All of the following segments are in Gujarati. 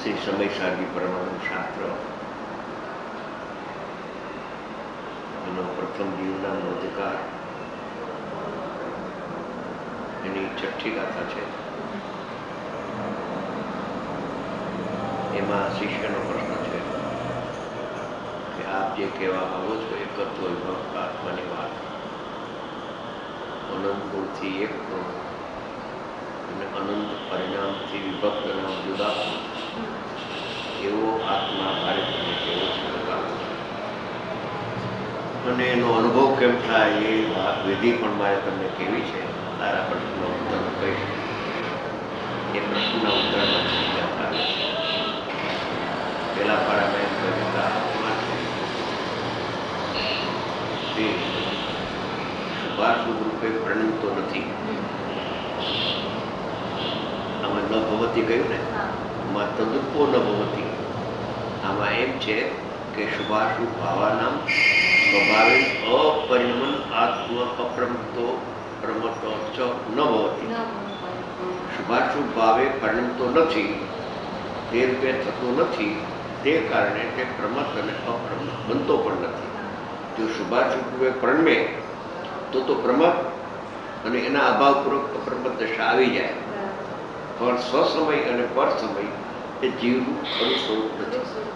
શ્રી સમય સારવી પરમાનંદ શાસ્ત્ર એનો પ્રથમ જીવનામનો અધિકાર એની છઠ્ઠી ગાથા છે. એમાં શિષ્યનો પ્રશ્ન છે કે આપ જે કહેવા માંગો છો એ તત્વ વિભક્ત આત્માની વાત અનંત મૂળથી એક અને અનંત પરિણામથી વિભક્ત નામ જુદા એવો આત્મા મારે તમને કેવો છે બતાવો છે અને એનો અનુભવ કેમ થાય એ વિધિ પણ મારે તમને કેવી છે. તારા પ્રશ્નનો ઉત્તર કહીશ. એ પ્રશ્નના ઉત્તરમાં ગાથા આવે છે. પેલા પાડામાં એમ કવિતા આત્મા છે તે શુભાશુભ રૂપે પરિણમતો નથી. આમાં ન ભવતી કહ્યું ને, આમાં તદુપો ન ભવતી. આમાં એમ છે કે શુભાશુભ ભાવાનામ સ્વભાવે અપરિણમન આત્મ અપ્રમતો પ્રમતો ચ ન ભવતી. શુભાશુભ ભાવે પરિણમતો નથી, તે રૂપે થતો નથી, તે કારણે તે પ્રમત અને અપ્રમત બનતો પણ નથી. જો શુભાશુભ રૂપે પરિણમે તો પ્રમત અને એના અભાવપૂર્વક અપ્રમત દશા આવી જાય. પણ સ્વસમય અને પર સમય એ જીવનું ખરું સ્વરૂપ નથી.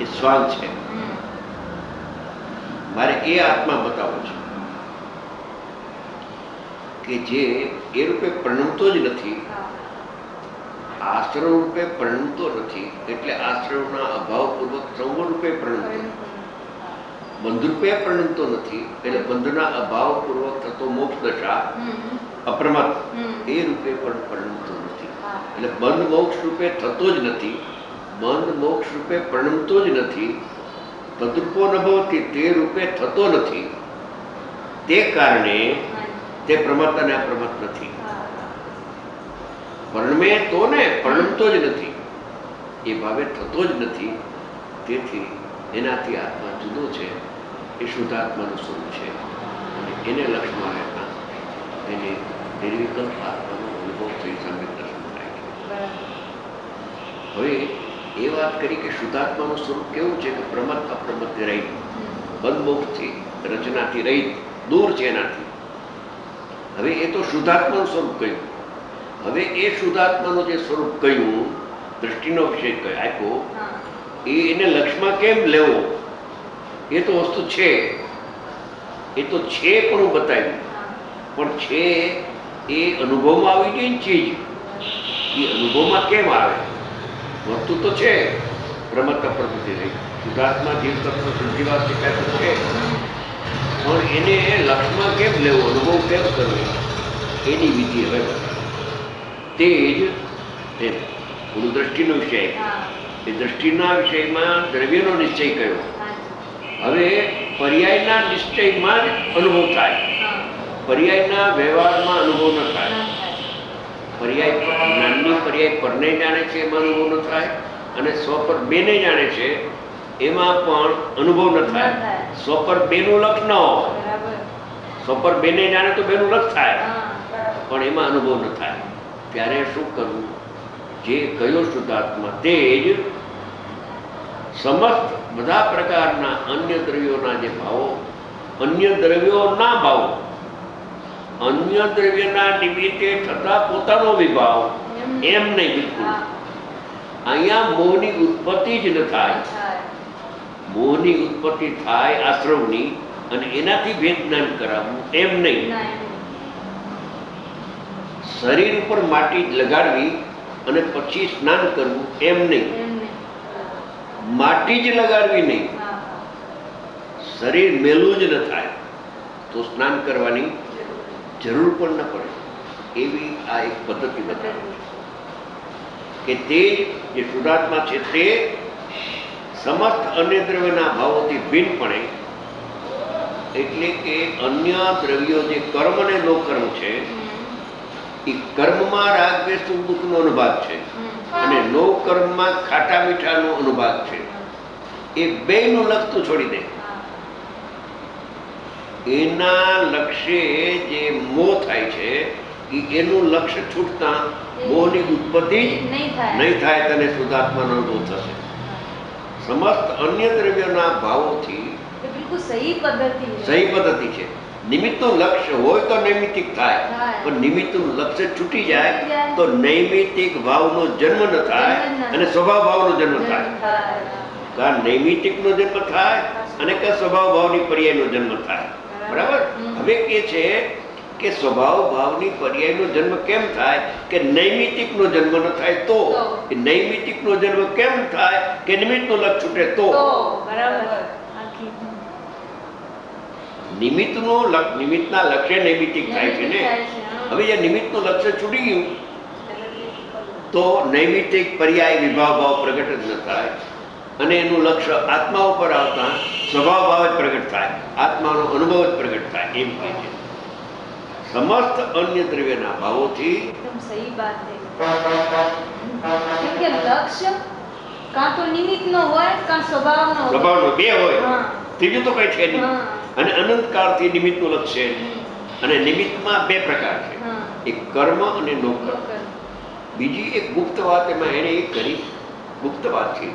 એ શ્વાન છે. મારે એ આત્મા બતાવો છે કે જે એ રૂપે પરિણમતો જ નથી, આશ્રવ રૂપે પરિણમતો નથી, એટલે આશ્રવના અભાવપૂર્વક સંવર રૂપે પરિણમતો, બંધ રૂપે પરિણમતો નથી, એટલે બંધના અભાવપૂર્વક થતો મોક્ષ દશા અપ્રમત એ રૂપે પણ પરિણમતો નથી. એટલે બંધ મોક્ષ રૂપે થતો જ નથી, બંધ મોક્ષ રૂપે પરિણમતો જ નથી, તદ્રૂપો ન ભવતી તે રૂપે થતો નથી, તે કારણે તે પ્રમત અને અપ્રમત નથી. પરિણમે તો ને પરિણમતો જ નથી, એ ભાવે થતો જ નથી. તેથી એનાથી આત્મા જુદો છે. એ શુદ્ધાત્માનું સ્વરૂપ છે અને એને લક્ષમાં રહેતા એને નિર્વિકલ્પ આત્માનો અનુભવ થઈ સમ્યક દર્શન થાય છે. હવે એ વાત કરી કે શુદ્ધાત્માનું સ્વરૂપ કેવું છે કે પ્રમત અપ્રમત રહિત, બંધમોક્ષથી રચનાથી રહિત, દૂર છે એનાથી. હવે એ તો શુદ્ધાત્માનું સ્વરૂપ કહ્યું. હવે એ શુદ્ધાત્માનું જે સ્વરૂપ કહ્યું, દૃષ્ટિનો વિષય આપ્યો, એને લક્ષમાં કેમ લેવો? એ તો વસ્તુ છે, એ તો છે પણ હું બતાવ્યું. પણ છે એ અનુભવમાં આવી ગઈ ને ચીજ, એ અનુભવમાં કેમ આવે? વસ્તુ તો છે પ્રમત અપ્રમતિ રહી, શુદ્ધાત્મા જીવ તત્વ શુદ્ધિવાસ શીખાય તો છે, પણ એને લક્ષમાં કેમ લેવો, અનુભવ કેમ કરવો, એની વિધિ હવે તે જ થોડું દ્રષ્ટિનો વિષય. એ દ્રષ્ટિના વિષયમાં દ્રવ્યનો નિશ્ચય કર્યો. હવે પર્યાયના નિશ્ચયમાં જ અનુભવ થાય, પર્યાયના વ્યવહારમાં અનુભવ ન થાય. પર્યાય જ્ઞાનની પર્યાય પરને જાણે છે એમાં અનુભવ ન થાય, અને સ્વ પર બેને જાણે છે એમાં પણ અનુભવ ન થાય. સ્વ પર બેનું લક્ષ ન હોય, સ્વ પર બેને જાણે તો બેનું લક્ષ થાય, પણ એમાં અનુભવ ન થાય. ત્યારે શું કરવું? જે કયો શુદ્ધાત્મા તે જ સમસ્ત બધા પ્રકારના અન્ય દ્રવ્યોના જે ભાવો, અન્ય દ્રવ્યોના ભાવો, અન્ય દ્રવ્યના નિમિત્તે થતા પોતાનો વિભાવ, એમ નહીં. બિલકુલ અહીંયા મોહની ઉત્પત્તિ જ ન થાય. મોહની ઉત્પત્તિ થાય આશ્રવની, અને એનાથી ભેદ જ્ઞાન કરાવવું, એમ નહીં. શરીર ઉપર માટી લગાડવી અને પછી સ્નાન કરવું, એમ નહીં. માટી જ લગાડવી નહીં, શરીર મેલું જ ન થાય તો સ્નાન કરવાની જરૂર પણ ન પડે. એવી આ એક પદ્ધતિ બતાવે કે તે જે શુદ્ધાત્મા છે તે સમસ્ત અન્ય દ્રવ્યના ભાવોથી ભિન્નપણે, એટલે કે અન્ય દ્રવ્યો જે કર્મ અને નો કર્મ છે, એ કર્મમાં રાગ દ્વેષ સુખ દુઃખનો અનુભાગ છે, અને નો કર્મમાં ખાટા મીઠાનો અનુભાગ છે. એ બેયનું લક્ષ છોડી દે. એના લક્ષ્ય જે મોહ થાય છે એનું લક્ષ્ય છૂટતા મોહની ઉત્પત્તિ નહીં થાય, તને શુદ્ધાત્માનો અનુભવ થશે. સમસ્ત અન્ય દ્રવ્યોના ભાવોથી બિલકુલ સહી પદ્ધતિ છે. નિમિત્તનું લક્ષ્ય હોય તો નૈમિતિક થાય, પણ નિમિત્તનું લક્ષ્ય છૂટી જાય તો નૈમિતિક ભાવનો જન્મ ન થાય અને સ્વભાવ ભાવનો જન્મ થાય. કા નૈમિતિકનો જન્મ થાય અને કે સ્વભાવ ભાવની પર્યાયનો જન્મ થાય. બરાબર. હવે કે છે કે સ્વભાવ ભાવની પર્યાયનો જન્મ કેમ થાય કે નૈમિતિકનો જન્મ ન થાય તો. એ નૈમિતિકનો જન્મ કેમ થાય કે નિમિત્તનું લક્ષ્ય છૂટે તો. નિમિત્તના લક્ષ્ય નૈમિતિક થાય છે ને. હવે જે નિમિત્તનું લક્ષ્ય છૂટી ગયું તો નૈમિતિક પર્યાય વિભાવ ભાવ પ્રગટ જ ન થાય અને એનું લક્ષ્ય આત્મા ઉપર આવતા સ્વભાવ ભાવ જ પ્રગટ થાય, આત્માનો અનુભવ જ પ્રગટ થાય. એમ કહે છે સમસ્ત અન્ય દ્રવ્યના ભાવોથી. એકદમ સહી વાત છે કે લક્ષ્ય કાં તો નિમિત્તનો હોય કાં સ્વભાવનો બે હોય, ત્રીજું તો કઈ છે નહીં. અને અનંતકાળથી નિમિત્તનું લક્ષ્ય છે અને નિમિત્તમાં બે પ્રકાર છે, એક કર્મ અને નો કર્મ. બીજી એક ગુપ્ત વાત એમાં એને એ કરી, ગુપ્ત વાત છે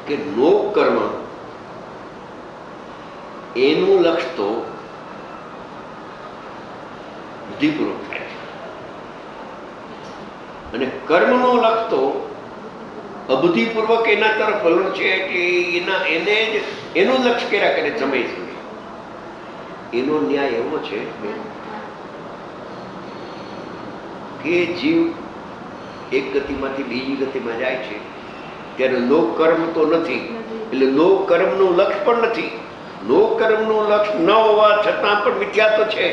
કે નો કર્મ એનું લક્ષ્ય તો બુદ્ધિપૂર્વક થાય છે અને કર્મનો લક્ષ્ય તો અબુદ્ધિપૂર્વક એના તરફ વલણ છે. એટલે એનું લક્ષ્ય કર્યા કરે સમય સમય. એનો ન્યાય એવો છે કે જીવ એક ગતિમાંથી બીજી ગતિમાં જાય છે ત્યારે લોક કર્મ તો નથી, એટલે લોક કર્મનું લક્ષ્ય પણ નથી. લોક કર્મનું લક્ષ્ય ન હોવા છતાં પણ મિથ્યા તો છે.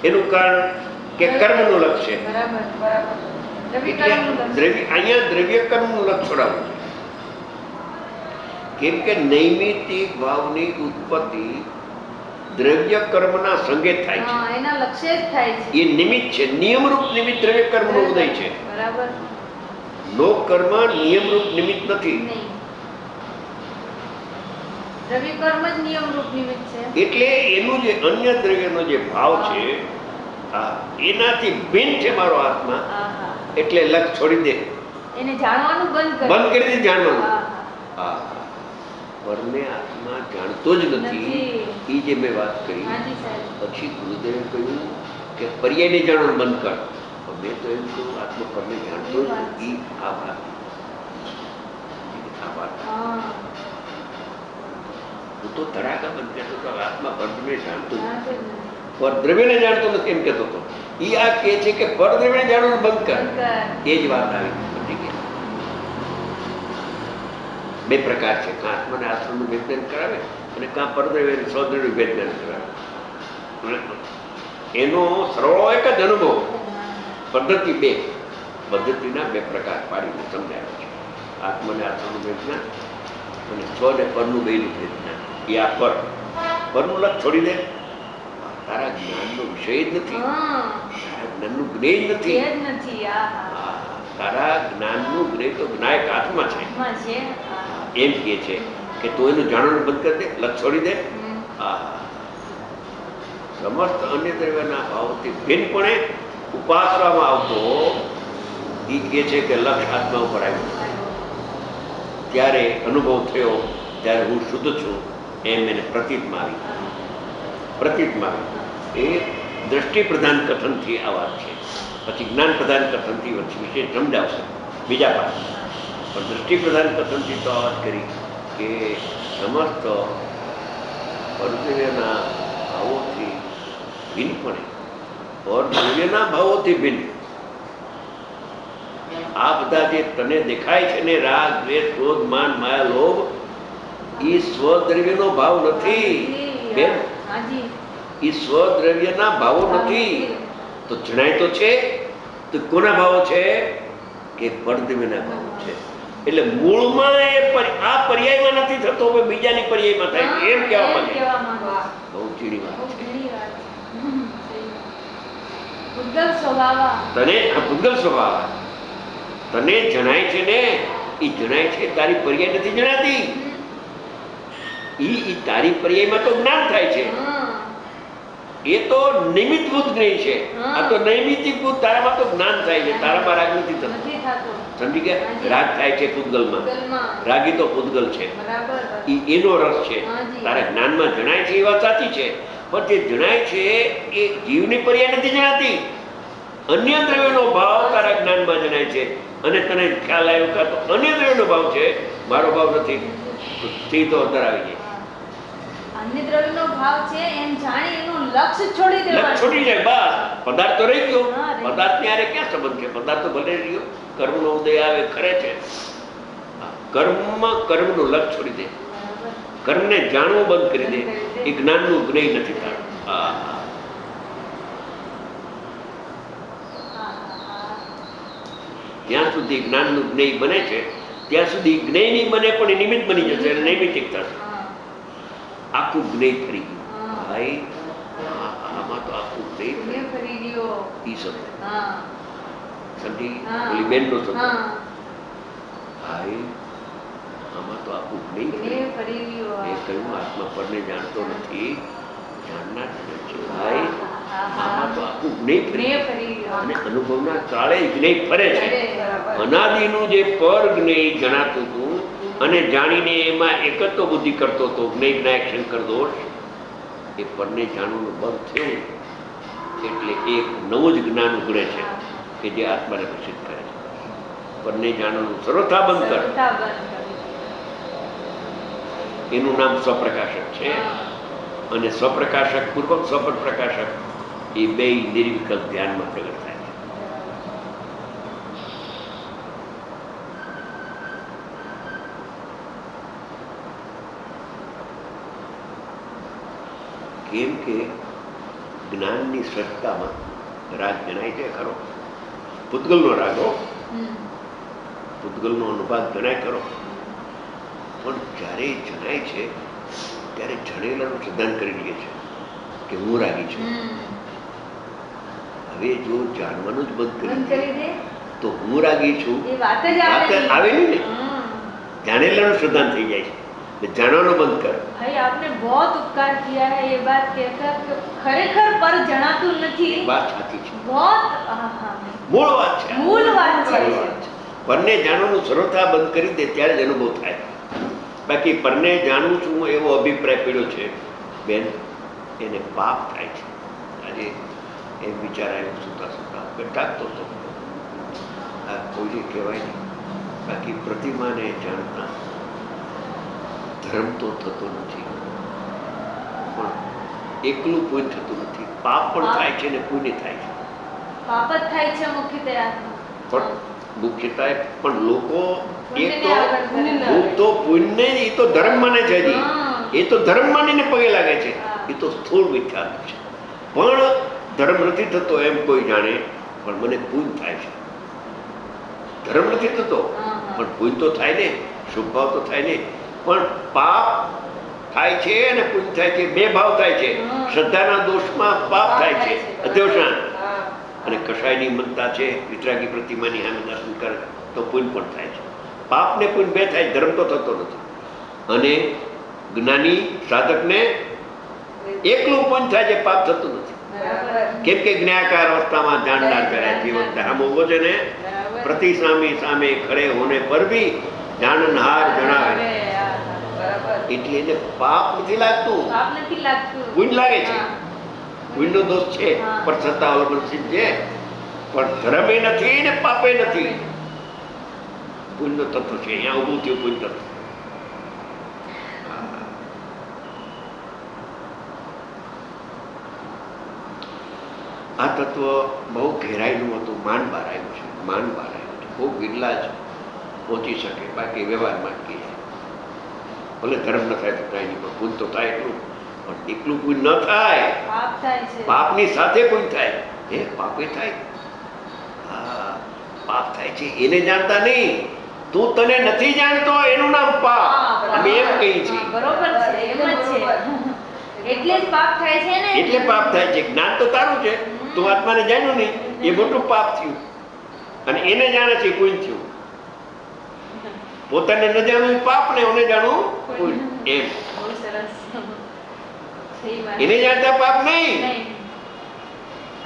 એનું કારણ કે કર્મનું લક્ષ્ય છે. અહીંયા દ્રવ્ય કર્મનું લક્ષ્ય છોડાવવું છે. કેમ કે નૈમિતિક ભાવની ઉત્પત્તિ દ્રવ્ય કર્મના સંગે થાય છે. એના લક્ષ્ય જ થાય છે. એ નિમિત્ત છે, નિયમરૂપ નિમિત્ત દ્રવ્ય કર્મનો ઉદય છે. બરાબર. લોક કર્મ નિયમરૂપ નિમિત્ત નથી. દ્રવ્ય કર્મ જ નિયમરૂપ નિમિત્ત છે. એટલે એનું જે અન્ય દ્રવ્યનો જે ભાવ છે એનાથી ભિન્ન છે મારો આત્મા. એટલે લક્ષ છોડી દે, એને જાણવાનું બંધ કરી દે. જાણવાનું પરને આત્મા જાણતો જ નથી. એ જે મેં વાત કરી પછી ગુરુદેવે કહ્યું કે પર્યાયને જાણવાનું બંધ કર. મેં તો એમ કહ્યું આત્મા પરને જાણતો જ નથી. આ વાત હું તો ધડાકા બંધ કહેતો હતો આત્મા પરદ્રવ્ય જાણતો નથી, પરદ્રવ્યને જાણતો નથી એમ કહેતો હતો. એ આ કહે છે કે પરદ્રવ્યને જાણવાનું બંધ કર. એ જ વાત આવી. બે પ્રકાર છે, કાં આત્માને આશ્રમનું વિજ્ઞાન કરાવે અને કાં પરદ્રવ્યને સ્વદ્રવ્ય વિજ્ઞાન કરાવે. એનો સરળો એક જ અનુભવ. પદ્ધતિ બે, પદ્ધતિના બે પ્રકાર પાડીને સમજાવે છે. આત્માને આત્માનું વિજ્ઞાન અને સ્વ ને પરનું બેનું વિજ્ઞાન. એ આ પરનું લક્ષ છોડી દે. તારા જ્ઞાનનો વિષય જ નથી, તારા જ્ઞાનનું જ્ઞેય નથી. તારા જ્ઞાનનું જ્ઞેય તો જ્ઞાયક આત્મા છે. એમ કહે છે કે તું એનું જાણવાનું બંધ કરી દે, લક્ષ છોડી દે. સમસ્ત અન્ય દ્રવ્યના ભાવથી ભિન્નપણે ઉપાસવામાં આવતો એ કહે છે કે લક્ષ આત્મા ઉપર આવ્યું ત્યારે અનુભવ થયો, ત્યારે હું શુદ્ધ છું એમ એને પ્રતીતમાં આવી. એ દ્રષ્ટિ પ્રધાન કથનથી આ વાત છે. પછી જ્ઞાન પ્રધાન કથનથી વિશે સમજાવશે બીજા પાસ. પણ દ્રષ્ટિ પ્રધાન કથનથી તો વાત કરી કે સમસ્ત પરદ્રવ્યના ભાવોથી ભિન્નપણે પરદ્રવ્યના ભાવોથી ભિન્ન આ બધા જે તને દેખાય છે ને રાગ દ્વેષ ક્રોધ માન માયા લોભ, એ સ્વદ્રવ્યનો ભાવ નથી બેન. એ સ્વદ્રવ્યના ભાવો નથી. તો જણાય તો છે તો કોના ભાવો છે કે પરદ્રવ્યના ભાવો છે. એટલે મૂળમાં એ આ પર્યાયમાં નથી થતો, હવે બીજાની પર્યાયમાં થાય એમ કહેવા માંગે. બહુ ચીડી વાત છે. તને ભૂગલ સ્વભાવ તને જણાય છે ને, એ જણાય છે તારી પર્યાય નથી જણાતી. એ તારી પર્યાયમાં તો જ્ઞાન થાય છે. એ તો નિમિત્તભૂત જ્ઞેય છે. હા. આ તો નૈમિત્તિકભૂત, તારામાં તો જ્ઞાન થાય છે, તારામાં રાગ નથી થતો. નથી થતો. સમજી ગયા? હાજી. રાગ થાય છે પૂતગલમાં. ગલમાં. રાગી તો પૂતગલ છે, બરાબર. એનો રસ છે. હાજી. તારા જ્ઞાનમાં જણાય છે એ વાત સાચી છે, પણ જે જણાય છે એ જીવની પર્યાય નથી જણાતી. અન્ય દ્રવ્યનો ભાવ તારા જ્ઞાનમાં જણાય છે, અને તને ખ્યાલ આવ્યો કાં તો અન્ય દ્રવ્યનો ભાવ છે, મારો ભાવ નથી, તે તો અંદર આવી જાય. અન્ય દ્રવ્યનો ભાવ છે એમ જાણી એનું લક્ષ્ય છોડી લક્ષ દેવાનું. છોડી જાય, બસ. પદાર્થ તો રહી ગયો. હા, રહી ગયો. પદાર્થ ત્યારે ક્યાં સંબંધ છે? પદાર્થ તો ભલે રહ્યો, કર્મનો ઉદય આવે ખરે છે. કર્મનું લક્ષ છોડી દે, બરાબર. કર્મને જાણવું બંધ કરી દે, એ જ્ઞાનનું જ્ઞેય નથી થતું. હા, હા. જ્યાં સુધી જ્ઞાનનું જ્ઞેય બને છે ત્યાં સુધી જ્ઞેય નહીં બને, પણ એ નિમિત્ત બની જશે અને નૈમિત્તિક થશે. હા. આખું જ્ઞેય ફરી ગયું. હા. ભાઈ આમાં તો આખું જ્ઞેય મેં ફરી ફરી રહ્યો. ઈ શબ્દ હા. સમજી? હા. ઓલી બેનનો શબ્દ. હા. ભાઈ આમાં તો આખું જ્ઞેય ફરી મેં ફરી રહ્યો. એ કહ્યું આત્મા પરને જાણતો નથી, જાણનાર જાણે છે. ભાઈ આમાં તો આખું જ્ઞેય ફરી મેં ગયું. ફરી રહ્યો. અને અનુભવના કાળે જ્ઞેય ફરે છે. બરાબર. અનાદિનું જે પર જ્ઞેય જણાતું હતું અને જાણીને એમાં એકત્વ બુદ્ધિ કરતો હતો, જ્ઞેય જ્ઞાયક શંકર દોષ, એ પરને જાણવાનું બંધ થયું એટલે એક નવું જ જ્ઞાન ઉઘડે છે કે જે આત્માને પ્રસિદ્ધ કરે છે. પરને જાણવાનું સર્વથા બંધ કર, સર્વથા બંધ કરી. એનું નામ સ્વપ્રકાશક છે. હા. અને સ્વપ્રકાશક પૂર્વક સ્વપ્રકાશક એ બે નિર્વિકલ્પ ધ્યાનમાં પ્રગટ થાય છે. કેમ કે જ્ઞાનની શ્રેષ્ઠતામાં રાગ જણાય છે ખરો, પૂતગલનો રાગ હો, હમ. પૂતગલનો અનુભાગ જણાય ખરો, પણ જ્યારે એ જણાય છે ત્યારે જણેલાનું સિદ્ધાંત કરી લઈએ છે કે હું રાગી છું. હમ. હવે જો જાણવાનું જ બંધ કરી બંધ દે કરી દે. તો હું રાગી છું એ વાત જ વાત આવે આવે નહીં ને. હમ. જાણેલાનું સિદ્ધાંત થઈ જાય છે. એટલે જાણવાનું બંધ કર. भाई आपने बहुत उपकार किया है ये बात कहकर कि खरेखर पर जनातुं નથી. વાત સાચી છે, बहुत हाँ हाँ મૂળ વાત છે. મૂળ વાત છે. મૂળ વાત છે. પરને જાણવાનું સર્વથા બંધ કરી દે ત્યારે જ અનુભવ થાય. બાકી પરને જાણું છું એવો અભિપ્રાય પડ્યો છે બેન, એને પાપ થાય છે. આજે એ વિચાર આવ્યો સુતા સુતા બેઠાકતો હતો. આ કોઈ કહેવાય નહીં. બાકી પ્રતિમાને જાણતા ધર્મ તો થતો નથી, પણ એકલું પુણ્ય થતું નથી. પાપ પણ થાય છે ને પુણ્ય થાય છે. પાપ જ થાય છે મુખ્યત્વે આત્મા. પણ મુખ્યતા પણ લોકો એક પુણ્યને આગળ કરે. હું તો પુણ્ય એ તો ધર્મ માને છે હજી. હા. એ તો ધર્મ માનીને પગે લાગે છે. હા. એ તો સ્થૂળ મિથ્યા છે. પણ ધર્મ નથી થતો એમ કોઈ જાણે, પણ મને પુણ્ય થાય છે. ધર્મ નથી થતો હા, હા. પણ પુણ્ય તો થાય ને, શુભ ભાવ તો થાય ને. પણ પાપ થાય છે અને પુણ્ય થાય છે, બે ભાવ થાય છે. હા. શ્રદ્ધાના દોષમાં પાપ થાય છે, અધ્યોષણ. હા. અને કશાયની મનતા છે, વિતરાગી પ્રતિમાની સામે દર્શન કરે તો પુણ્ય પણ થાય છે. પાપ ને પુણ્ય બે થાય, ધર્મ તો થતો નથી. અને જ્ઞાની સાધકને એકલું પુણ્ય થાય છે, પાપ થતું નથી. બરાબર. કેમ કે જ્ઞાકાર અવસ્થામાં જાણનાર કરાય જીવન ધામ ઉભો છે ને, બરાબર. પ્રતિ સામે સામે ખડે હોને પર ભી જાણનહાર જણાવે. બરાબર. એટલે એને પાપ નથી લાગતું, પાપ નથી લાગતું. પુણ્ય લાગે છે. હા. પુણ્યનો દોષ છે, હા. પણ છતાં અવલંબનશીલ છે. પણ ધર્મે નથી ને પાપે નથી. પુણ્યનો તત્વ છે, અહીંયા ઊભું થયું પુણ્ય તત્વ. આ તત્વ બહુ ઘેરાયેલું હતું, માંડ બહાર આવ્યું છે, માંડ બહાર આવ્યું છે. બહુ વિરલા જ પહોંચી શકે, બાકી વ્યવહારમાં અટકી જાય. ભલે ધર્મ ન થાય તો કાંઈ નહીં, પણ પુણ્ય તો થાય એટલું. પણ એકલું પુણ્ય ન થાય, પાપ થાય છે. પાપની સાથે પુણ્ય થાય. હે પાપે થાય? હા, પાપ થાય છે એને જાણતા નહીં. તું તને નથી જાણતો એનું નામ પાપ. અમે એમ કહીએ છીએ. બરોબર છે, એમ જ છે. એટલે જ પાપ થાય છે ને. એટલે પાપ થાય છે. જ્ઞાન તો તારું છે, તું આત્માને જાણ્યું નહીં, એ મોટું પાપ થયું. અને એને જાણે છે પુણ્ય થયું. પોતાને ન જાણવું પાપ ને એને જાણવું પુણ્ય. એમ બહુ સરસ. સહી વાત. એને જાણતા પાપ નહીં, નહીં.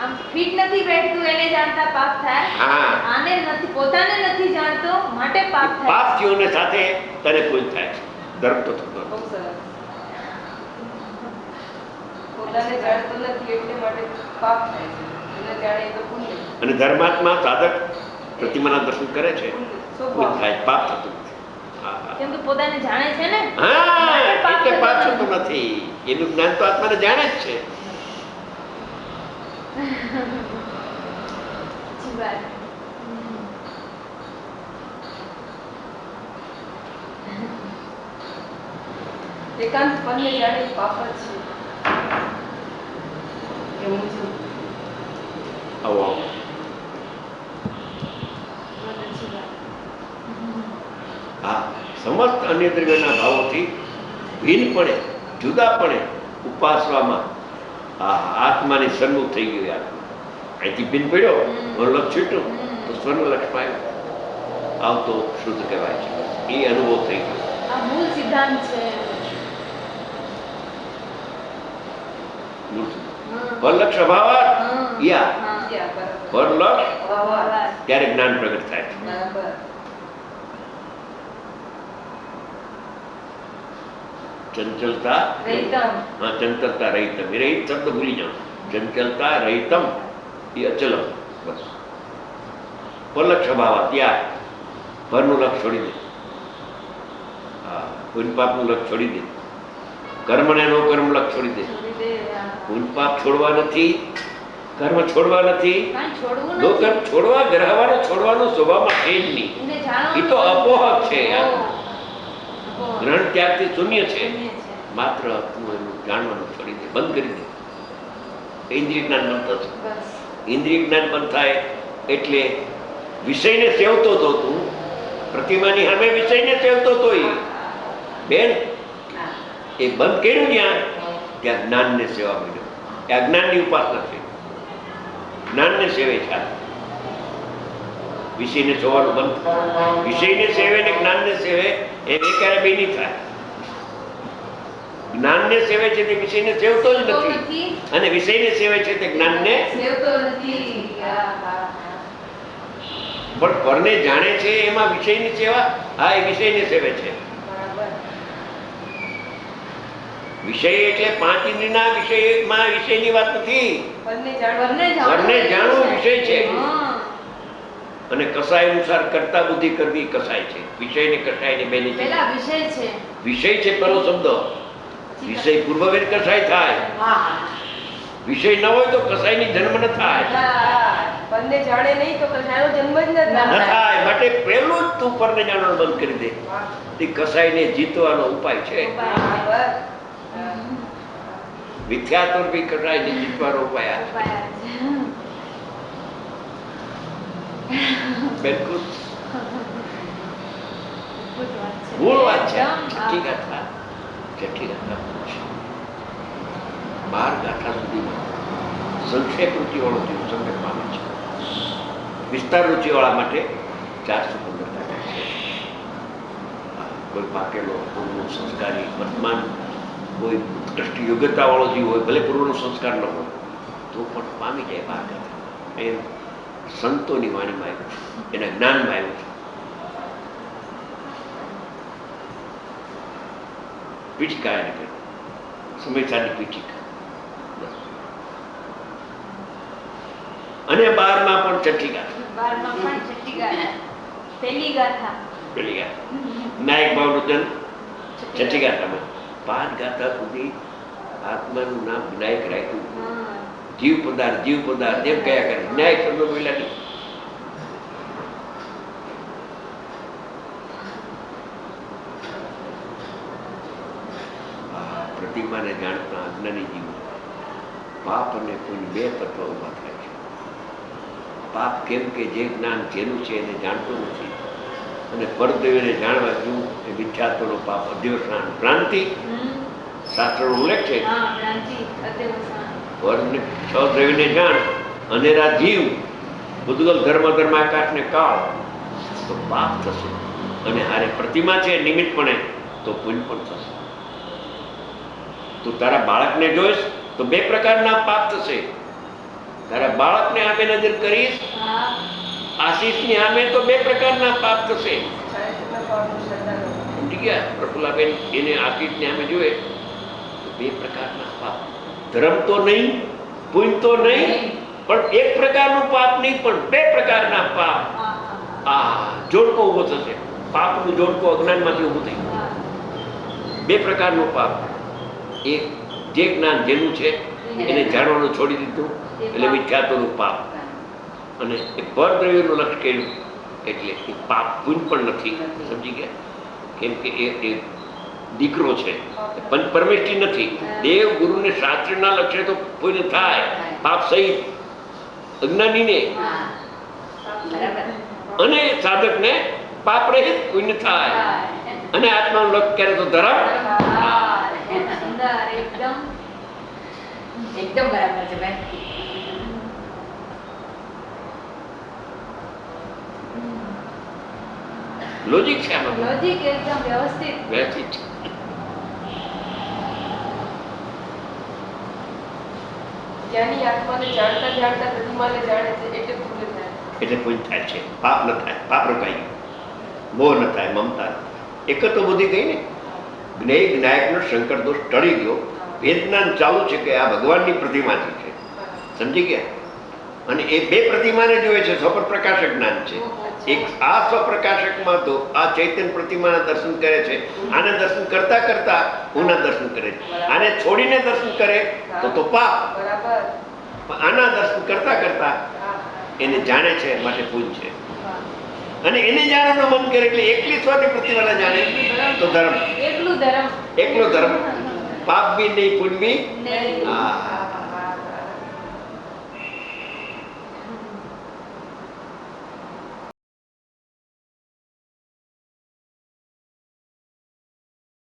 આમ ફિટ નથી બેઠતું એને જાણતા પાપ થાય. હા. આને નથી, પોતાને નથી જાણતો માટે પાપ થાય. પાપ થયોને સાથે તને પુણ્ય થાય છે. ધર્મ તો થતો બહુ નથી. સરસ. પોતાને જાણતો નથી એટલે માટે પાપ થાય છે. એને જાણે તો પુણ્ય. અને ધર્માત્મા સાધક પ્રતિમાના દર્શન કરે છે, પુણ્ય. પુણ્ય સ્વભાવ. થાય, પાપ થતું નથી. હા, હા. કેમ કે પોતાને જાણે છે ને. હા, માટે પાપ એટલે પાપ થતું થતું નથી. એનું જ્ઞાન તો આત્માને જાણે જ છે. સાચી વાત. એકાંત પણને જાણે પાપ જ છે. એવું છે. આવો આવો. સાચી વાત. હા, સમસ્ત અન્ય દ્રવ્યના ભાવોથી ભિન્નપણે, જુદાપણે ઉપાસવામાં આ આત્માની સન્મુખ થઈ ગયું. આત્મા અહીંથી ભિન્ન પડ્યો, લક્ષ છૂટ્યું તો સ્વર્ણ લક્ષ પાયો, આવતો શુદ્ધ કહેવાય છે. એ અનુભવ થઈ ગયો. આ મૂળ સિદ્ધાંત છે. પરલક્ષ અભાવ યા હા. યા, બરાબર. પરલક્ષ વાહ, વાહ. ત્યારે જ્ઞાન પ્રગટ થાય છે. બરાબર. ચંચલતા રહિતમ. હા, ચંચલતા રહિતમ. એ રહિત શબ્દ ભૂલી જાઓ. ચંચલતા રહિતમ એ અચલમ. બસ. પરલક્ષ અભાવ ત્યાં પરનું લક્ષ છોડી દે. હા, પુણ્ય પાપનું લક્ષ છોડી દે. કર્મ ને નો કર્મ લક્ષ છોડી દે. છોડી દે. હા. પુણ્ય પાપ છોડવા નથી, કર્મ છોડવા નથી. કાંઈ છોડવું નો નથી. કર્મ છોડવા, ગ્રહવાનો છોડવાનું સ્વભાવમાં છે જ નહીં. એને જાણવાનું એ તો અપોહક છે. અપોહક. ગ્રહણ ત્યાગથી શૂન્ય છે. શૂન્ય છે. માત્ર તું એનું જાણવાનું છોડી દે, બંધ કરી દે. ઇન્દ્રિય જ્ઞાન બંધ થશે. બસ. ઇન્દ્રિય જ્ઞાન બંધ થાય એટલે વિષયને સેવતો હતો તું, પ્રતિમાની સામે વિષયને સેવતો હતો એ બેન, એ બંધ કર્યું ત્યાં જ્ઞાનને સેવા મળ્યો. એ અજ્ઞાનની ઉપાસના છે. જ્ઞાનને સેવે છે. વિષયને જોવાનું બંધ. વિષયને સેવે ને જ્ઞાનને સેવે એ ક્યારે બે નહીં થાય. જ્ઞાનને સેવે છે તે વિષયને સેવતો જ નથી, અને વિષયને સેવે છે તે જ્ઞાનને સેવતો નથી. હા, હા, હા. પણ પરને જાણે છે એમાં વિષયની સેવા. હા, એ વિષયને સેવે છે. બરાબર. વિષય એટલે પાંચ ઇન્દ્રિયના વિષયમાં વિષયની વાત નથી. પણને જાણવા. પરને જાણવું વિષય છે. હા. અને કસાય અનુસાર કરતા બુદ્ધિ કરવી કસાય છે. વિષય ને કસાય ને બેની છે. પેલા વિષય છે. વિષય છે પેલો શબ્દ. વિષય પૂર્વવેદ કસાય થાય. હા, હા. વિષય ન હોય તો કસાયની જન્મ ન થાય. હા. પણને જાણે નહીં તો કશાયનો જન્મ જ ન ન થાય. થાય. માટે પેલું જ તું પરને જાણવાનું બંધ કરી દે. વાહ. તે કસાયને જીતવાનો ઉપાય છે. બરાબર. મિથ્યાત્વરૂપી કસાયને જીતવાનો ઉપાય આ છે. ઉપાય છે. બિલકુલ અદ્ભુત વાત છે. મૂળ વાત છે. એકદમ, છઠ્ઠી ગાથા. છઠ્ઠી ગાથા છે. 12 ગાથા સુધીમાં સંક્ષેપ રૂચિવાળો જીવ સંગત પામે છે. વિસ્તાર રૂચિવાળા માટે 415 ગાથા છે. કોઈ પાકેલો પૂર્વનો સંસ્કારી વર્તમાન કોઈ દ્રષ્ટિ યોગ્યતાવાળો જીવ હોય, ભલે પૂર્વનો સંસ્કાર ન હોય તો પણ પામી જાય 12 ગાથા. એમ સંતોની વાણીમાં આવ્યું છે, એના જ્ઞાનમાં આવ્યું છે. પીઠિકા એને કહે, સમયસાની પીઠિકા. અને 12માં પણ છઠ્ઠી ગાથા. 12માં પણ છઠ્ઠી ગાથા. પહેલી ગાથા. પેલી ગાથા નાયક ભાવનું છઠ્ઠી ગાથામાં 5 ગાથા સુધી આત્માનું નામ વિનાયક રાખ્યું. હા. જીવ પદાર્થ જીવ પદાર્થ એમ કયા કરે. ન્યાય શબ્દ બોલ્યા નહીં. પ્રતિમાને જાણતા અજ્ઞાની જીવ પાપ અને પુણ્ય 2 તત્વ ઉભા થાય છે. પાપ કેમ કે જે જ્ઞાન જેનું છે એને જાણતું નથી, અને પરદેવીને જાણવા જેવું એ મિથ્યાત્વનો પાપ, અધ્યવસાન, ભ્રાંતિ. શાસ્ત્રનો ઉલ્લેખ છે. હા, ભ્રાંતિ, અધ્યવસાન. પરને 6 દ્રવ્યને જાણ, અનેરા જીવ, ભૂતગલ ધર્મ આકાશને કાળ, તો પાપ થશે. અને હારે પ્રતિમા છે નિમિત્તપણે તો પુણ્ય પણ થશે. તું તારા બાળકને જોઈશ તો 2 પ્રકારના પાપ થશે. તારા બાળકને આમે નજર કરીશ, હા આશીષની આમે તો બે પ્રકારના પાપ થશે. ચારિત્રનો પાપ, શ્રદ્ધાનો પાપ. સમજી ગયા? પ્રફુલ્લાબેન એને આશીષની આમે જોવે તો બે પ્રકારના પાપ. ધર્મ તો નહીં, પુણ્ય તો નહીં, પણ એક પ્રકારનું પાપ નહીં, પણ બે પ્રકારના પાપ. હા હા આ જોડકો ઊભો થશે. પાપનું જોડકો અજ્ઞાનમાંથી ઊભું થઈ. હા બે પ્રકારનું પાપ. એક જે જ્ઞાન જેનું છે એને જાણવાનું છોડી દીધું એટલે મિથ્યાત્વનું પાપ. અને એ પરદ્રવ્યનું લક્ષ્ય કર્યું એટલે એ પાપ પુણ્ય પણ નથી. સમજી ગયા? કેમ કે એ દીકરો છે, એ પરમેષ્ઠી નથી. દેવ ગુરુને શાસ્ત્રના લક્ષ્ય તો પુણ્ય થાય, પાપ સહિત અજ્ઞાનીને અને સાધકને પાપ રહિત પુણ્ય થાય. અને આત્માનું લક્ષ્ય કરે તો ધર્મ. હા સુંદર એકદમ એકદમ બરાબર છે બેન. લોજિક છે આમાં, લોજિક એકદમ વ્યવસ્થિત. વ્યવસ્થિત છે. જ્ઞાની આત્માને જાણતા જાણતા પ્રતિમાને જાણે છે એટલે ભૂલ થાય. એટલે પુણ્ય થાય છે, પાપ ન થાય. પાપ રોકાઈ ગયું, મોહ ન થાય, મમતા ન થાય. એક તો બધી ગઈ ને. જ્ઞેય જ્ઞાયકનો શંકર દોષ ટળી ગયો. વેદનાન ચાલુ છે કે આ ભગવાનની પ્રતિમાથી છે. સમજી ગયા? અને એ બે પ્રતિમાને જોવે છે. સ્વપ્રકાશક જ્ઞાન છે. એક આ સ્વપ્રકાશકમાં તો આ ચૈતન્ય પ્રતિમાના દર્શન કરે છે. આને દર્શન કરતા કરતા હુંના દર્શન કરે છે. આને છોડીને દર્શન કરે તો પાપ. બરાબર. આના દર્શન કરતા કરતા હા. એને જાણે છે માટે પુણ્ય છે. હા. અને એને જાણવાનું મન કરે એટલે એકલી સ્વની પ્રતિમાને જાણે તો ધર્મ. એકલું ધર્મ એકલો ધર્મ. પાપ બી નહીં, પુણ્ય બી. નહીં. હા.